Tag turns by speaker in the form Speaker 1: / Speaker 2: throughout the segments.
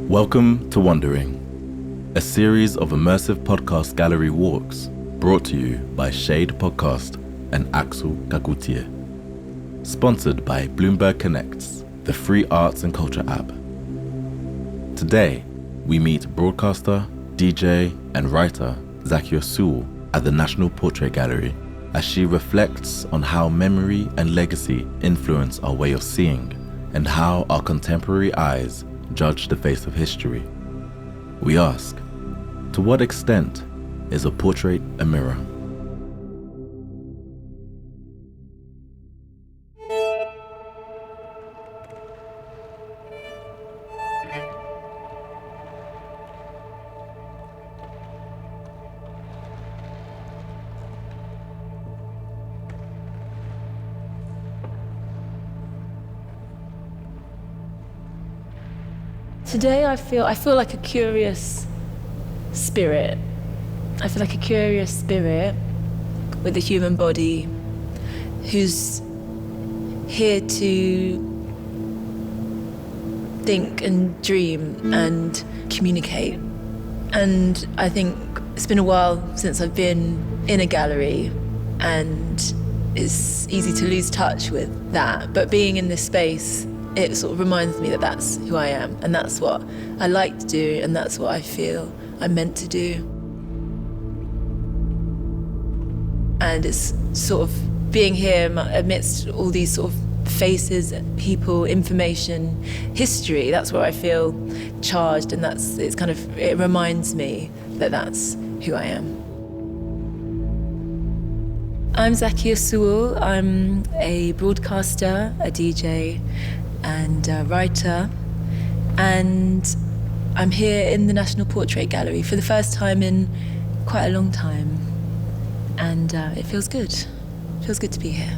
Speaker 1: Welcome to Wandering, a series of immersive podcast gallery walks brought to you by Shade Podcast and Axel Gagutier. Sponsored by Bloomberg Connects, the free arts and culture app. Today, we meet broadcaster, DJ, and writer Zakia at the National Portrait Gallery as she reflects on how memory and legacy influence our way of seeing and how our contemporary eyes judge the face of history. We ask, to what extent is a portrait a mirror?
Speaker 2: Today I feel like a curious spirit. I feel like a curious spirit with a human body who's here to think and dream and communicate. And I think it's been a while since I've been in a gallery, and it's easy to lose touch with that. But being in this space, it sort of reminds me that that's who I am, and that's what I like to do, and that's what I feel I'm meant to do. And it's sort of being here amidst all these sort of faces, people, information, history. That's where I feel charged, and it reminds me that that's who I am. I'm Zakia Sewell. I'm a broadcaster, a DJ, and a writer, and I'm here in the National Portrait Gallery for the first time in quite a long time, and it feels good. It feels good to be here.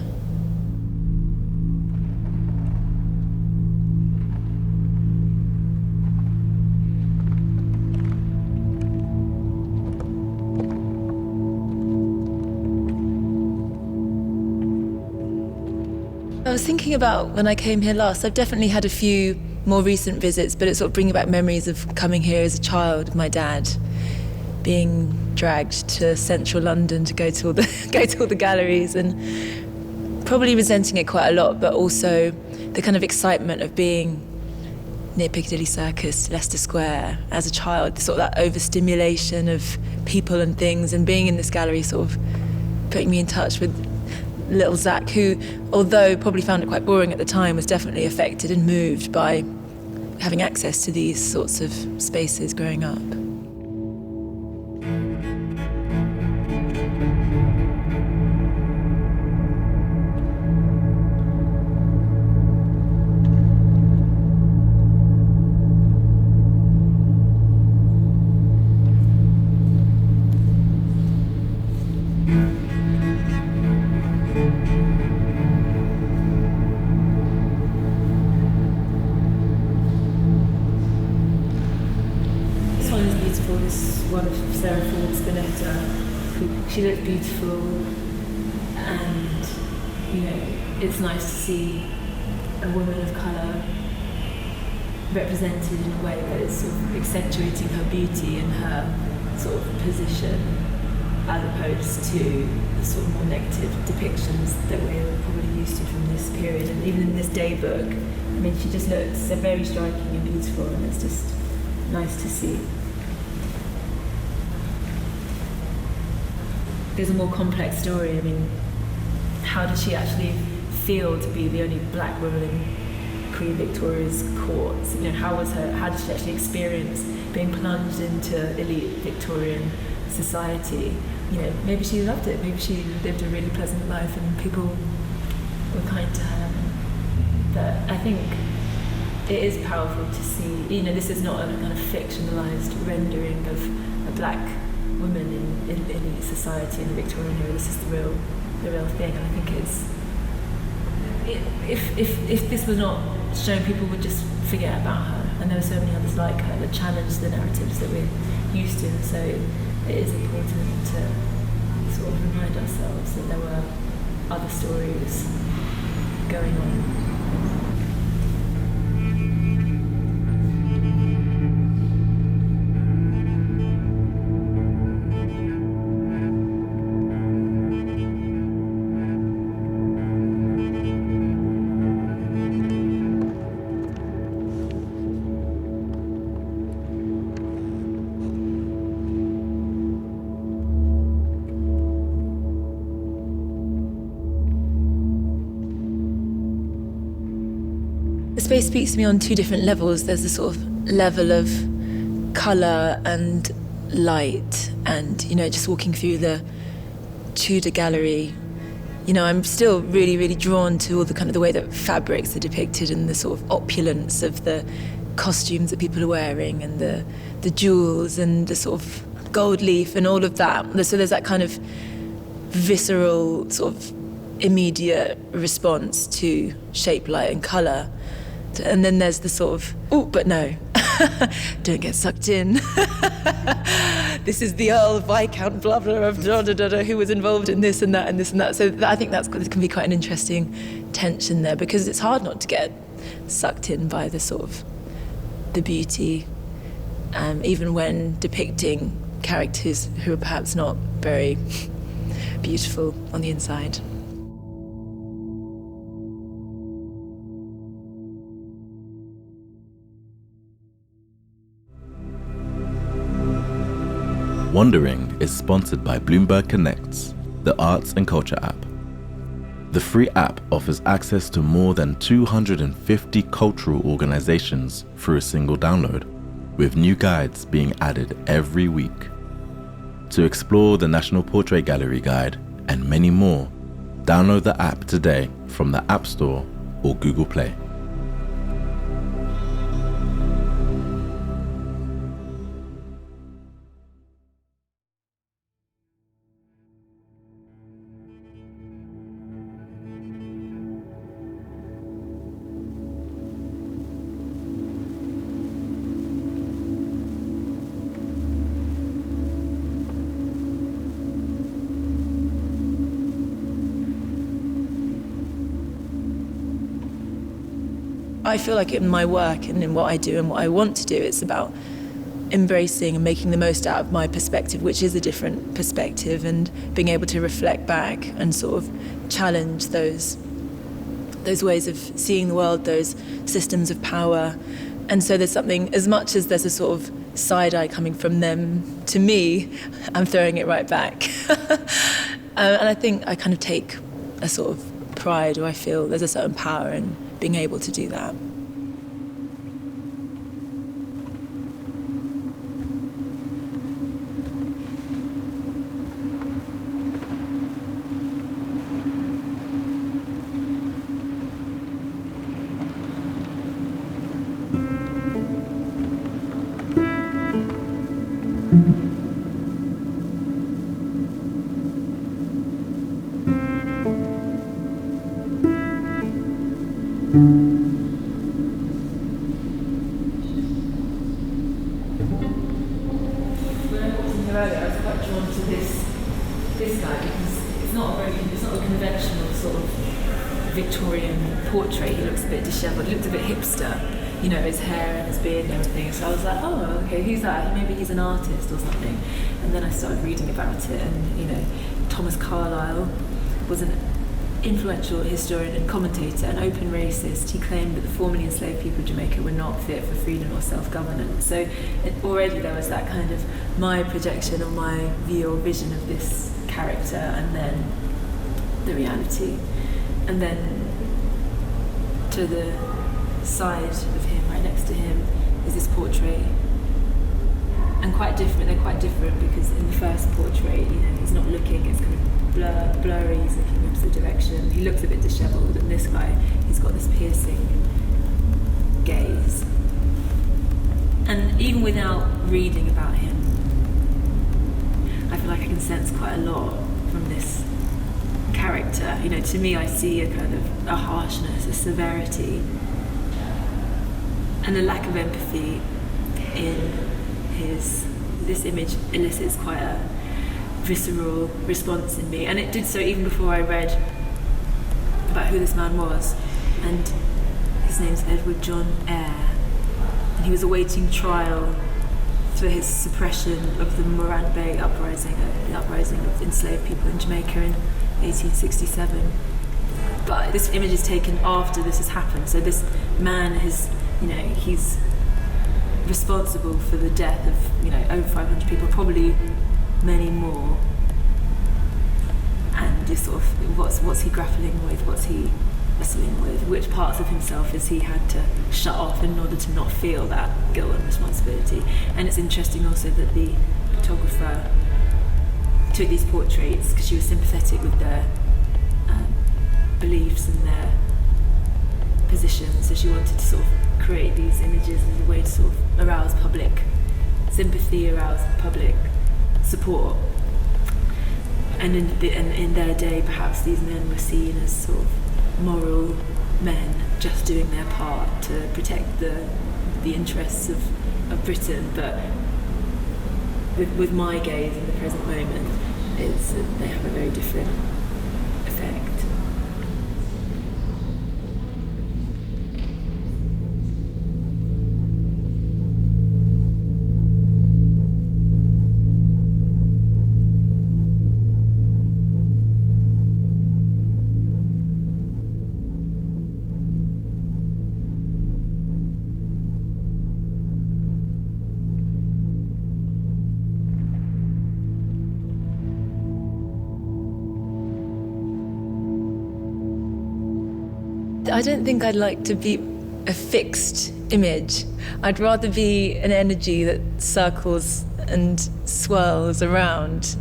Speaker 2: I was thinking about when I came here last. I've definitely had a few more recent visits, but it's sort of bringing back memories of coming here as a child with my dad, being dragged to central London to go to all the galleries, and probably resenting it quite a lot, but also the kind of excitement of being near Piccadilly Circus, Leicester Square as a child, sort of that overstimulation of people and things, and being in this gallery sort of putting me in touch with little Zach, who, although probably found it quite boring at the time, was definitely affected and moved by having access to these sorts of spaces growing up. She looks beautiful, and it's nice to see a woman of colour represented in a way that is sort of accentuating her beauty and her sort of position, as opposed to the sort of more negative depictions that we're probably used to from this period. And even in this day book, she just looks very striking and beautiful, and it's just nice to see. There's a more complex story. How did she actually feel to be the only black woman in Queen Victoria's courts? How did she actually experience being plunged into elite Victorian society? Maybe she loved it. Maybe she lived a really pleasant life and people were kind to her. But I think it is powerful to see. This is not a kind of fictionalized rendering of a black women in elite society in the Victorian era. This is the real thing, and I think if this was not shown, people would just forget about her, and there were so many others like her that challenged the narratives that we're used to. So it is important to sort of remind ourselves that there were other stories going on. The space speaks to me on two different levels. There's a sort of level of colour and light, and, just walking through the Tudor gallery, I'm still really, really drawn to all the way that fabrics are depicted and the sort of opulence of the costumes that people are wearing and the jewels and the sort of gold leaf and all of that. So there's that kind of visceral sort of immediate response to shape, light and colour. And then there's the sort of, oh, but no, don't get sucked in. This is the Earl Viscount blah blah of da da da da who was involved in this and that and this and that. So I think there can be quite an interesting tension there, because it's hard not to get sucked in by the sort of the beauty, even when depicting characters who are perhaps not very beautiful on the inside.
Speaker 1: Wandering is sponsored by Bloomberg Connects, the arts and culture app. The free app offers access to more than 250 cultural organizations through a single download, with new guides being added every week. To explore the National Portrait Gallery Guide and many more, download the app today from the App Store or Google Play.
Speaker 2: I feel like in my work and in what I do and what I want to do, it's about embracing and making the most out of my perspective, which is a different perspective, and being able to reflect back and sort of challenge those ways of seeing the world, those systems of power. And so there's something, as much as there's a sort of side eye coming from them to me, I'm throwing it right back. And I think I kind of take a sort of pride, or I feel there's a certain power in being able to do that. This guy, because it's not a conventional sort of Victorian portrait. He looks a bit dishevelled. He looks a bit hipster, his hair and his beard and everything. So I was like, oh, okay, who's that? Maybe he's an artist or something. And then I started reading about it, and Thomas Carlyle was an influential historian and commentator, an open racist. He claimed that the formerly enslaved people of Jamaica were not fit for freedom or self-governance. So already there was that kind of my projection or my view or vision of this character, and then the reality. And then to the side of him, right next to him, is this portrait. And they're quite different, because in the first portrait, he's not looking, it's kind of blurry, he's looking in opposite direction. He looks a bit dishevelled, and this guy, he's got this piercing gaze. And even without reading about him, I feel like I can sense quite a lot from this character. To me, I see a kind of a harshness, a severity, and a lack of empathy in this image elicits quite a visceral response in me, and it did so even before I read about who this man was. And his name's Edward John Eyre, and he was awaiting trial for his suppression of the Morant Bay uprising, the uprising of enslaved people in Jamaica in 1867. But this image is taken after this has happened, so this man has, he's responsible for the death of, over 500 people, probably many more. And just sort of, what's he grappling with? What's he wrestling with. Which parts of himself has he had to shut off in order to not feel that guilt and responsibility? And it's interesting also that the photographer took these portraits because she was sympathetic with their beliefs and their positions, so she wanted to sort of create these images as a way to sort of arouse public sympathy, arouse public support. And in their day, perhaps these men were seen as sort of moral men just doing their part to protect the interests of Britain. But with my gaze in the present moment, they have a very different effect. I don't think I'd like to be a fixed image. I'd rather be an energy that circles and swirls around.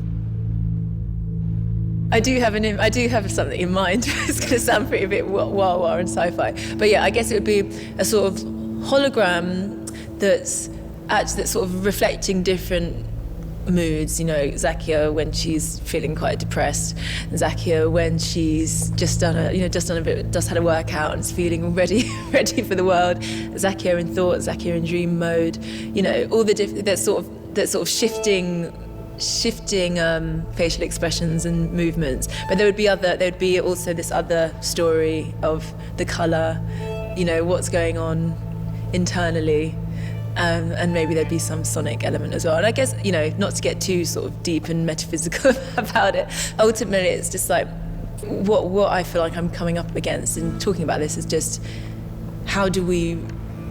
Speaker 2: I do have something in mind. It's going to sound pretty a bit wah-wah and sci-fi. But yeah, I guess it would be a sort of hologram that's sort of reflecting different moods. You know, Zakia when she's feeling quite depressed, Zakia when she's just had a workout and is feeling ready for the world, Zakia in thought, Zakia in dream mode. You know, all the that sort of shifting facial expressions and movements. But there would be also this other story of the colour, you know, what's going on internally. And maybe there'd be some sonic element as well. And I guess, you know, not to get too sort of deep and metaphysical about it, ultimately it's just like what I feel like I'm coming up against in talking about this is just how do we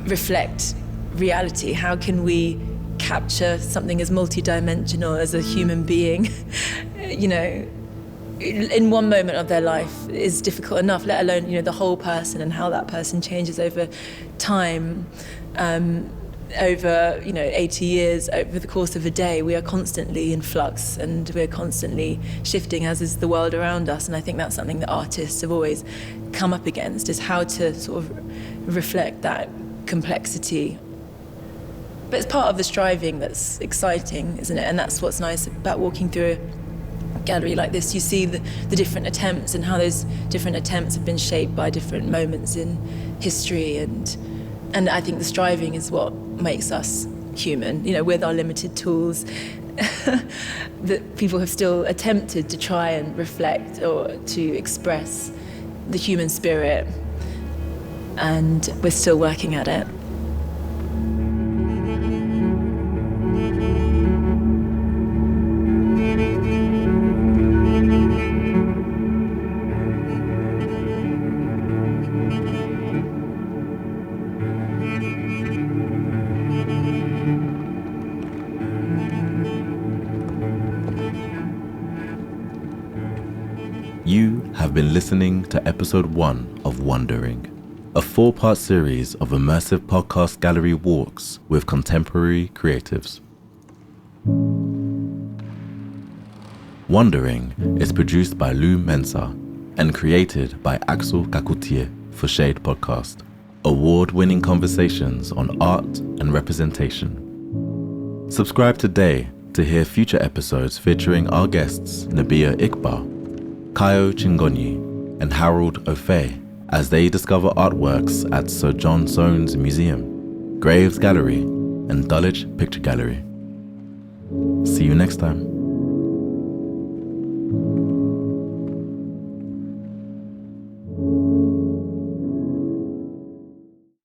Speaker 2: reflect reality? How can we capture something as multidimensional as a human being? You know, in one moment of their life is difficult enough, let alone, you know, the whole person and how that person changes over time. Over, you know, 80 years, over the course of a day, we are constantly in flux and we're constantly shifting, as is the world around us. And I think that's something that artists have always come up against, is how to sort of reflect that complexity. But it's part of the striving that's exciting, isn't it? And that's what's nice about walking through a gallery like this. You see the different attempts and how those different attempts have been shaped by different moments in history, and I think the striving is what makes us human, you know, with our limited tools. That people have still attempted to try and reflect or to express the human spirit, and we're still working at it.
Speaker 1: You have been listening to episode 1 of Wandering, a 4-part series of immersive podcast gallery walks with contemporary creatives. Wandering is produced by Lou Mensah and created by Axel Kakoutié for Shade Podcast. Award-winning conversations on art and representation. Subscribe today to hear future episodes featuring our guests Nabia Iqbal, Kayo Chingonyi, and Harold Ofe as they discover artworks at Sir John Soane's Museum, Graves Gallery, and Dulwich Picture Gallery. See you next time.